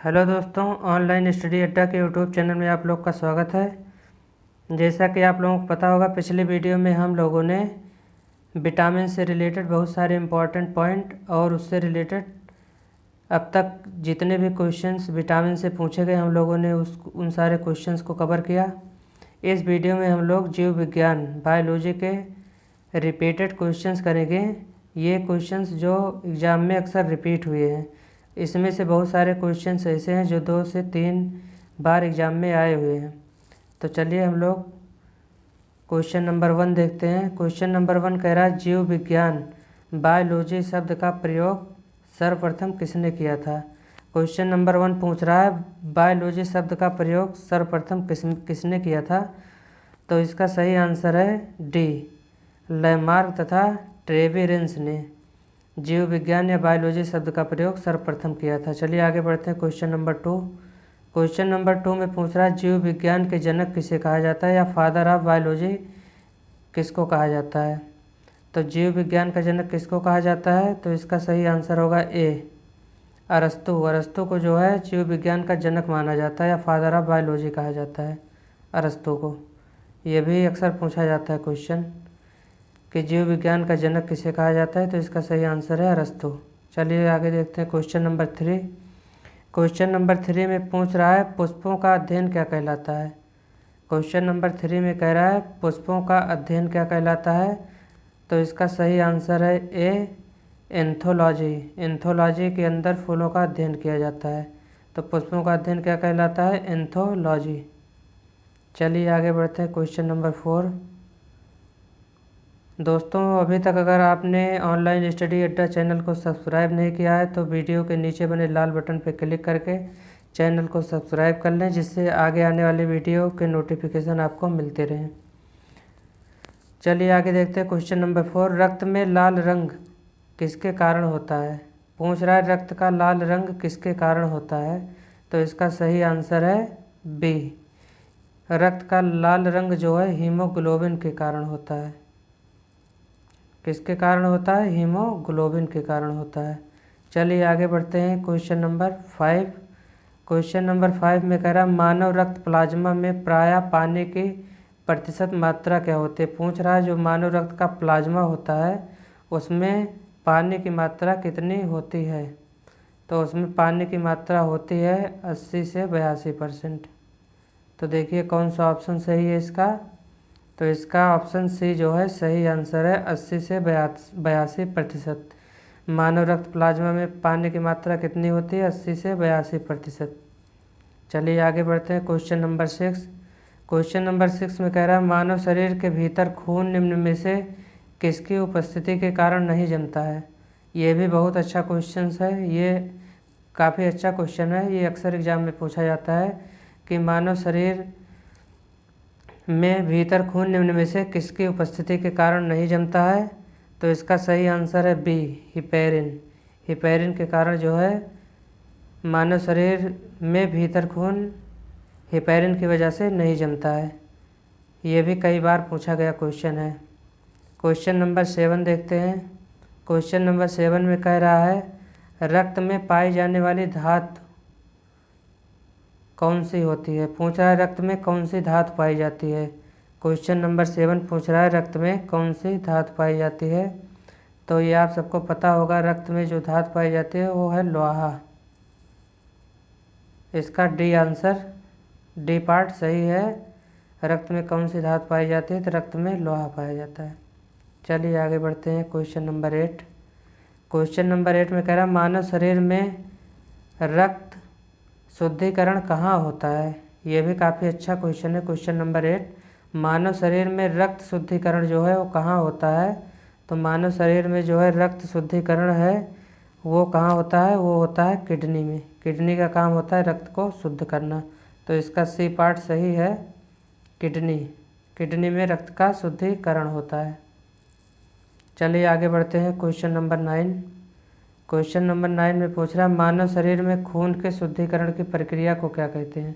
Hello दोस्तों, online study अड्डा के यूट्यूब चैनल में आप लोग का स्वागत है। जैसा कि आप लोगों को पता होगा, पिछले वीडियो में हम लोगों ने विटामिन से रिलेटेड बहुत सारे इम्पोर्टेंट पॉइंट और उससे रिलेटेड अब तक जितने भी क्वेश्चंस विटामिन से पूछे गए हम लोगों ने उन सारे क्वेश्चंस को कवर किया। इस वीडियो में हम लोग जीव विज्ञान बायोलॉजी के रिपीटेड क्वेश्चंस करेंगे। ये क्वेश्चंस जो एग्ज़ाम में अक्सर रिपीट हुए हैं, इसमें से बहुत सारे क्वेश्चंस ऐसे हैं जो 2 से 3 बार एग्ज़ाम में आए हुए हैं। तो चलिए हम लोग क्वेश्चन नंबर 1 देखते हैं। क्वेश्चन नंबर 1 कह रहा है, जीव विज्ञान बायोलॉजी शब्द का प्रयोग सर्वप्रथम किसने किया था। क्वेश्चन नंबर 1 पूछ रहा है, बायोलॉजी शब्द का प्रयोग सर्वप्रथम किसने किया था। तो इसका सही आंसर है डी, लैमार्क तथा ट्रेवेरेंस ने जीव विज्ञान या बायोलॉजी शब्द का प्रयोग सर्वप्रथम किया था। चलिए आगे बढ़ते हैं। Question number 2। क्वेश्चन नंबर 2 में पूछ रहा है, जीव विज्ञान के जनक किसे कहा जाता है या फादर ऑफ बायोलॉजी किसको कहा जाता है। तो जीव विज्ञान का जनक किसको कहा जाता है, तो इसका सही आंसर होगा ए, अरस्तु। अरस्तु को जो है जीव विज्ञान का जनक माना जाता है या फादर ऑफ बायोलॉजी कहा जाता है अरस्तु को। ये भी अक्सर पूछा जाता है क्वेश्चन कि जीव विज्ञान का जनक किसे कहा जाता है, तो इसका सही आंसर है अरस्तु। चलिए आगे देखते हैं। Question number 3। क्वेश्चन नंबर 3 में पूछ रहा है, पुष्पों का अध्ययन क्या कहलाता है। क्वेश्चन नंबर 3 में कह रहा है, पुष्पों का अध्ययन क्या कहलाता है। तो इसका सही आंसर है ए, एंथोलॉजी। एंथोलॉजी के अंदर फूलों का अध्ययन किया जाता है। तो पुष्पों का अध्ययन क्या कहलाता है, एंथोलॉजी। चलिए आगे बढ़ते हैं। Question number 4। दोस्तों, अभी तक अगर आपने ऑनलाइन स्टडी अड्डा चैनल को सब्सक्राइब नहीं किया है तो वीडियो के नीचे बने लाल बटन पर क्लिक करके चैनल को सब्सक्राइब कर लें, जिससे आगे आने वाले वीडियो के नोटिफिकेशन आपको मिलते रहें। चलिए आगे देखते हैं। Question number 4। रक्त में लाल रंग किसके कारण होता है। पूछ रहा है, रक्त का लाल रंग किसके कारण होता है। तो इसका सही आंसर है बी, रक्त का लाल रंग जो है हीमोग्लोबिन के कारण होता है। किसके कारण होता है, हीमोग्लोबिन के कारण होता है। चलिए आगे बढ़ते हैं। Question number 5। क्वेश्चन नंबर 5 में कह रहा है, मानव रक्त प्लाज्मा में प्रायः पानी की प्रतिशत मात्रा क्या होती है। पूछ रहा है, जो मानव रक्त का प्लाज्मा होता है उसमें पानी की मात्रा कितनी होती है। तो उसमें पानी की मात्रा होती है 80 से 82%। तो देखिए कौन सा ऑप्शन सही है इसका। तो इसका ऑप्शन सी जो है सही आंसर है, 80 से 82%। मानव रक्त प्लाज्मा में पानी की मात्रा कितनी होती है, 80 से 82%। चलिए आगे बढ़ते हैं। Question number 6। क्वेश्चन नंबर 6 में कह रहा है, मानव शरीर के भीतर खून निम्न में से किसकी उपस्थिति के कारण नहीं जमता है। ये भी बहुत अच्छा क्वेश्चन है, ये काफ़ी अच्छा क्वेश्चन है। ये अक्सर एग्जाम में पूछा जाता है कि मानव शरीर में भीतर खून निम्न में से किसकी उपस्थिति के कारण नहीं जमता है। तो इसका सही आंसर है बी, हिपेरिन। हिपेरिन के कारण जो है मानव शरीर में भीतर खून हिपेरिन की वजह से नहीं जमता है। ये भी कई बार पूछा गया क्वेश्चन है। क्वेश्चन नंबर 7 देखते हैं। क्वेश्चन नंबर 7 में कह रहा है, रक्त में पाई जाने वाली धातु कौन सी होती है। पूछ रहा है, रक्त में कौन सी धातु पाई जाती है। क्वेश्चन नंबर 7 पूछ रहा है, रक्त में कौन सी धातु पाई जाती है। तो ये आप सबको पता होगा, रक्त में जो धातु पाई जाती है वो है लोहा। इसका डी आंसर, डी पार्ट सही है। रक्त में कौन सी धातु पाई जाती है, तो रक्त में लोहा पाया जाता है। चलिए आगे बढ़ते हैं। Question number 8। क्वेश्चन नंबर 8 में कह रहा है, मानव शरीर में रक्त शुद्धिकरण कहाँ होता है। ये भी काफ़ी अच्छा क्वेश्चन है। क्वेश्चन नंबर 8, मानव शरीर में रक्त शुद्धिकरण जो है वो कहाँ होता है। तो मानव शरीर में जो है रक्त शुद्धिकरण है वो कहाँ होता है, वो होता है किडनी में। किडनी का काम होता है रक्त को शुद्ध करना। तो इसका सी पार्ट सही है, किडनी। किडनी में रक्त का शुद्धिकरण होता है। चलिए आगे बढ़ते हैं। Question number 9। क्वेश्चन नंबर 9 में पूछ रहा है, मानव शरीर में खून के शुद्धिकरण की प्रक्रिया को क्या कहते हैं।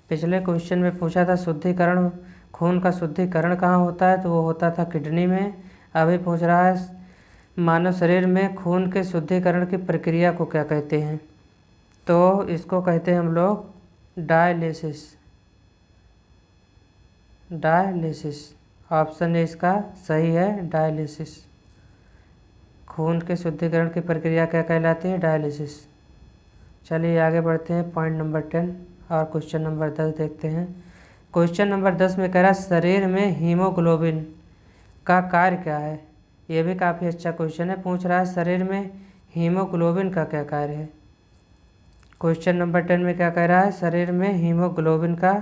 पिछले क्वेश्चन में पूछा था शुद्धिकरण, खून का शुद्धिकरण कहाँ होता है, तो वो होता था किडनी में। अभी पूछ रहा है मानव शरीर में खून के शुद्धिकरण की प्रक्रिया को क्या कहते हैं। तो इसको कहते हैं हम लोग डायलिसिस। डायलिसिस ऑप्शन ए इसका सही है, डायलिसिस। खून के शुद्धिकरण की प्रक्रिया क्या कहलाती है? डायलिसिस। चलिए आगे बढ़ते हैं, पॉइंट नंबर 10 और क्वेश्चन नंबर 10 देखते हैं। क्वेश्चन नंबर 10 में कह रहा है शरीर में हीमोग्लोबिन का कार्य क्या है। ये भी काफ़ी अच्छा क्वेश्चन है। पूछ रहा है शरीर में हीमोग्लोबिन का क्या कार्य है। क्वेश्चन नंबर 10 में क्या कह रहा है, शरीर में हीमोग्लोबिन का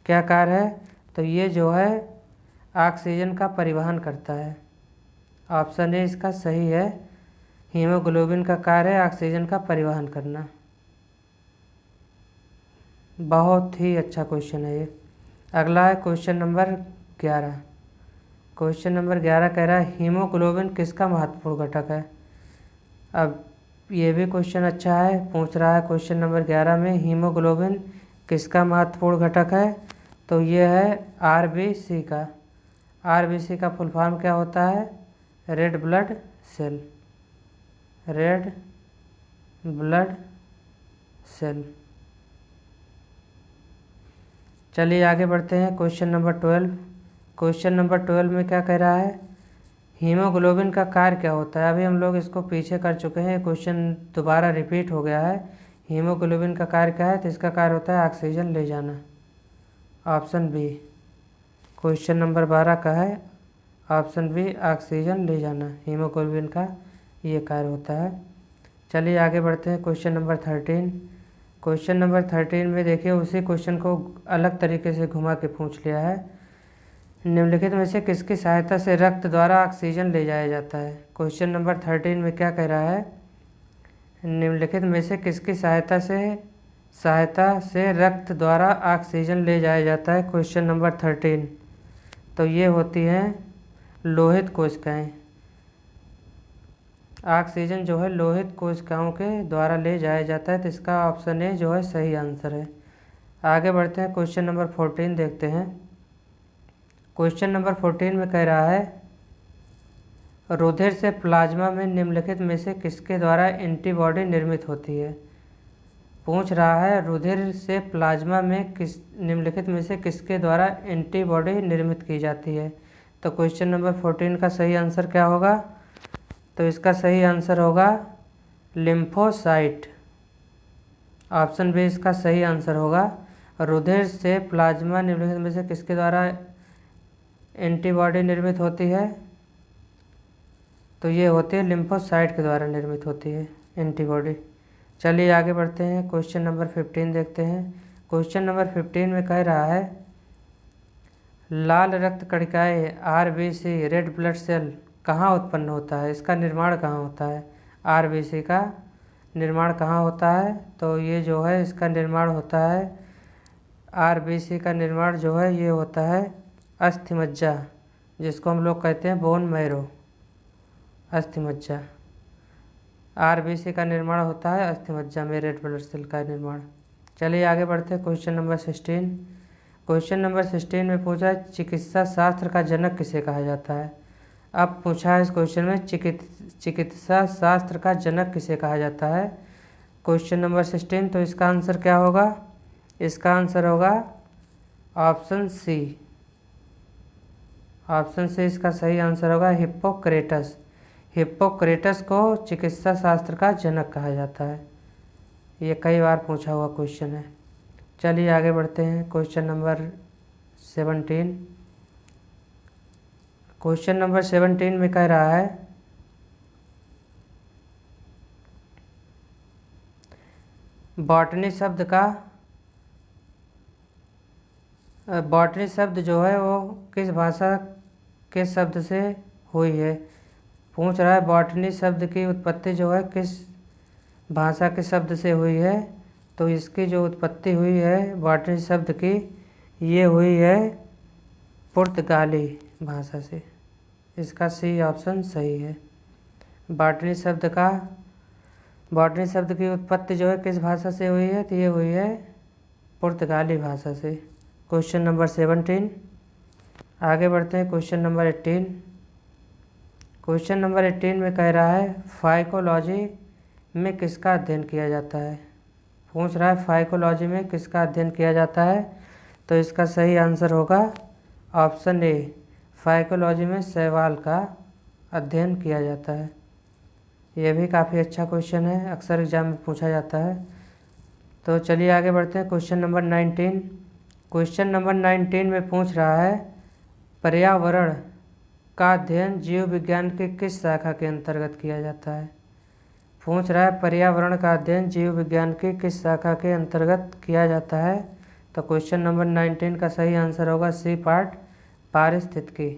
क्या कार्य है। तो ये जो है ऑक्सीजन का परिवहन करता है। ऑप्शन ए इसका सही है, हीमोग्लोबिन का कार्य है ऑक्सीजन का परिवहन करना। बहुत ही अच्छा क्वेश्चन है ये। अगला है क्वेश्चन नंबर 11। क्वेश्चन नंबर 11 कह रहा है हीमोग्लोबिन किसका महत्वपूर्ण घटक है। अब ये भी क्वेश्चन अच्छा है। पूछ रहा है क्वेश्चन नंबर 11 में हीमोग्लोबिन किसका महत्वपूर्ण घटक है। तो ये है आरबीसी का। आरबीसी का फुल फॉर्म क्या होता है? Red blood cell. Red blood cell. चलिए आगे बढ़ते हैं, क्वेश्चन नंबर 12। क्वेश्चन नंबर 12 में क्या कह रहा है, हीमोग्लोबिन का कार्य क्या होता है। अभी हम लोग इसको पीछे कर चुके हैं, क्वेश्चन दोबारा रिपीट हो गया है। हीमोग्लोबिन का कार्य क्या है, तो इसका कार्य होता है ऑक्सीजन ले जाना। Option B. क्वेश्चन नंबर 12 का है ऑप्शन बी, ऑक्सीजन ले जाना हीमोग्लोबिन का ये कार्य होता है। चलिए आगे बढ़ते हैं, क्वेश्चन नंबर 13। क्वेश्चन नंबर 13 में देखिए उसी क्वेश्चन को अलग तरीके से घुमा के पूछ लिया है। निम्नलिखित में से किसकी सहायता से रक्त द्वारा ऑक्सीजन ले जाया जाता है। क्वेश्चन नंबर 13 में क्या कह रहा है, निम्नलिखित में से किसकी सहायता से रक्त द्वारा ऑक्सीजन ले जाया जाता है। क्वेश्चन नंबर 13, तो ये होती हैं लोहित कोशिकाएं। ऑक्सीजन जो है लोहित कोशिकाओं के द्वारा ले जाया जाता है, तो इसका ऑप्शन ए जो है सही आंसर है। आगे बढ़ते हैं, क्वेश्चन नंबर 14 देखते हैं। क्वेश्चन नंबर 14 में कह रहा है रुधिर से प्लाज्मा में निम्नलिखित में से किसके द्वारा एंटीबॉडी निर्मित होती है। पूछ रहा है रुधिर से प्लाज्मा में निम्नलिखित में से किसके द्वारा एंटीबॉडी निर्मित की जाती है। तो क्वेश्चन नंबर 14 का सही आंसर क्या होगा, तो इसका सही आंसर होगा लिम्फोसाइट। ऑप्शन बी इसका सही आंसर होगा। रुधिर से प्लाज्मा निम्नलिखित में से किसके द्वारा एंटीबॉडी निर्मित होती है, तो ये होती है लिम्फोसाइट के द्वारा निर्मित होती है एंटीबॉडी। चलिए आगे बढ़ते हैं, क्वेश्चन नंबर 15 देखते हैं। क्वेश्चन नंबर 15 में कह रहा है लाल रक्त कणिकाएँ आरबीसी रेड ब्लड सेल कहाँ उत्पन्न होता है, इसका निर्माण कहाँ होता है। आरबीसी का निर्माण कहाँ होता है, तो ये जो है इसका निर्माण होता है, आरबीसी का निर्माण जो है ये होता है अस्थि मज्जा, जिसको हम लोग कहते हैं बोन मैरो। अस्थि मज्जा, आरबीसी का निर्माण होता है अस्थि मज्जा में रेड ब्लड सेल का निर्माण। चलिए आगे बढ़ते हैं, क्वेश्चन नंबर 16। क्वेश्चन नंबर 16 में पूछा है चिकित्सा शास्त्र का जनक किसे कहा जाता है। अब पूछा है इस क्वेश्चन में चिकित्सा शास्त्र का जनक किसे कहा जाता है। क्वेश्चन नंबर 16, तो इसका आंसर क्या होगा, इसका आंसर होगा ऑप्शन सी। ऑप्शन सी इसका सही आंसर होगा हिप्पोक्रेटस। हिप्पोक्रेटस को चिकित्सा शास्त्र का जनक कहा जाता है। ये कई बार पूछा हुआ क्वेश्चन है। चलिए आगे बढ़ते हैं, क्वेश्चन नंबर 17। क्वेश्चन नंबर 17 में कह रहा है बॉटनी शब्द जो है वो किस भाषा के शब्द से हुई है। पूछ रहा है बॉटनी शब्द की उत्पत्ति जो है किस भाषा के शब्द से हुई है। तो इसकी जो उत्पत्ति हुई है बॉटनी शब्द की, ये हुई है पुर्तगाली भाषा से। इसका सी ऑप्शन सही है। बॉटनी शब्द की उत्पत्ति जो है किस भाषा से हुई है, तो ये हुई है पुर्तगाली भाषा से। Question number 17। आगे बढ़ते हैं, क्वेश्चन नंबर 18। क्वेश्चन नंबर 18 में कह रहा है फाइकोलॉजी में किसका अध्ययन किया जाता है। पूछ रहा है फाइकोलॉजी में किसका अध्ययन किया जाता है, तो इसका सही आंसर होगा ऑप्शन ए, फाइकोलॉजी में शैवाल का अध्ययन किया जाता है। यह भी काफ़ी अच्छा क्वेश्चन है, अक्सर एग्जाम में पूछा जाता है। तो चलिए आगे बढ़ते हैं। Question number 19। क्वेश्चन नंबर 19 में पूछ रहा है पर्यावरण का अध्ययन जीव विज्ञान के किस शाखा के अंतर्गत किया जाता है। पूछ रहा है पर्यावरण का अध्ययन जीव विज्ञान की किस शाखा के अंतर्गत किया जाता है, तो क्वेश्चन नंबर 19 का सही आंसर होगा सी पार्ट, पारिस्थितिकी।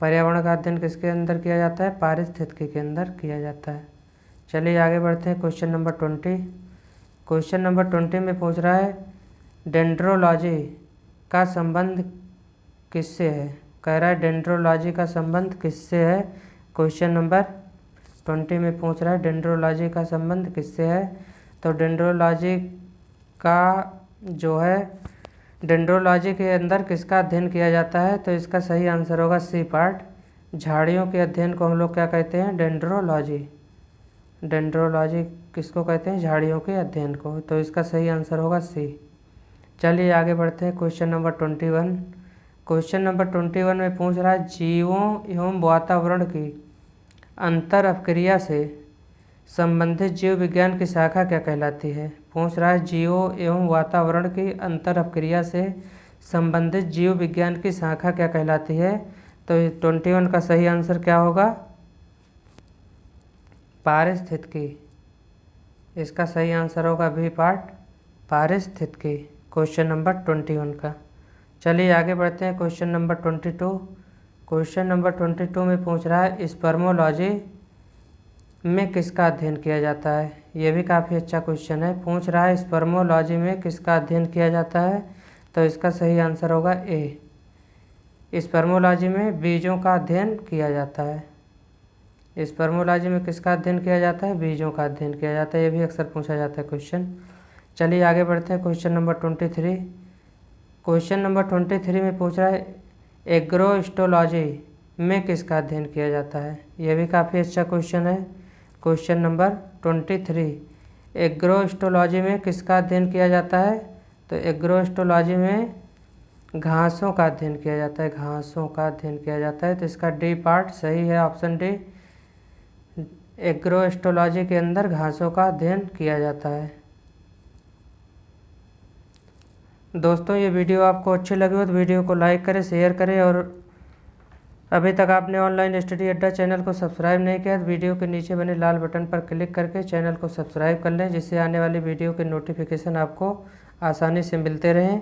पर्यावरण का अध्ययन किसके अंदर किया जाता है, पारिस्थितिकी के अंदर किया जाता है। चलिए आगे बढ़ते हैं। Question number 20। क्वेश्चन नंबर 20 में पूछ रहा है डेंड्रोलॉजी का संबंध किससे है। कह रहा है डेंड्रोलॉजी का संबंध किससे है। क्वेश्चन नंबर 20 में पूछ रहा है डेंड्रोलॉजी का संबंध किससे है, तो डेंड्रोलॉजी का जो है डेंड्रोलॉजी के अंदर किसका अध्ययन किया जाता है, तो इसका सही आंसर होगा सी पार्ट, झाड़ियों के अध्ययन को हम लोग क्या कहते हैं, डेंड्रोलॉजी। डेंड्रोलॉजी किसको कहते हैं, झाड़ियों के अध्ययन को, तो इसका सही आंसर होगा सी। चलिए आगे बढ़ते हैं। Question number 21। क्वेश्चन नंबर 21 में पूछ रहा है जीवों एवं वातावरण की अंतर अपक्रिया से संबंधित जीव विज्ञान की शाखा क्या कहलाती है। पूछ रहा है जीवों एवं वातावरण की अंतर अपक्रिया से संबंधित जीव विज्ञान की शाखा क्या कहलाती है, तो 21 का सही आंसर क्या होगा, पारिस्थितिकी। इसका सही आंसर होगा बी पार्ट, पारिस्थितिकी, क्वेश्चन नंबर 21 का। चलिए आगे बढ़ते हैं। Question number 22। क्वेश्चन नंबर 22 में पूछ रहा है स्पर्मोलॉजी में किसका अध्ययन किया जाता है। यह भी काफ़ी अच्छा क्वेश्चन है। पूछ रहा है स्पर्मोलॉजी में किसका अध्ययन किया जाता है, तो इसका सही आंसर होगा ए, स्पर्मोलॉजी में बीजों का अध्ययन किया जाता है। स्पर्मोलॉजी में किसका अध्ययन किया जाता है, बीजों का अध्ययन किया जाता है। यह भी अक्सर पूछा जाता है क्वेश्चन। चलिए आगे बढ़ते हैं। Question number 23। क्वेश्चन नंबर 23 में पूछ रहा है एग्रोस्टोलॉजी में किसका अध्ययन किया जाता है। यह भी काफ़ी अच्छा क्वेश्चन है। क्वेश्चन नंबर 23, एग्रोस्टोलॉजी में किसका अध्ययन किया जाता है, तो एग्रोस्टोलॉजी में घासों का अध्ययन किया जाता है, घासों का अध्ययन किया जाता है। तो इसका डी पार्ट सही है, ऑप्शन डी, एग्रोस्टोलॉजी के अंदर घासों का अध्ययन किया जाता है। दोस्तों ये वीडियो आपको अच्छी लगी हो तो वीडियो को लाइक करें, शेयर करें, और अभी तक आपने ऑनलाइन स्टडी अड्डा चैनल को सब्सक्राइब नहीं किया तो वीडियो के नीचे बने लाल बटन पर क्लिक करके चैनल को सब्सक्राइब कर लें, जिससे आने वाली वीडियो के नोटिफिकेशन आपको आसानी से मिलते रहें।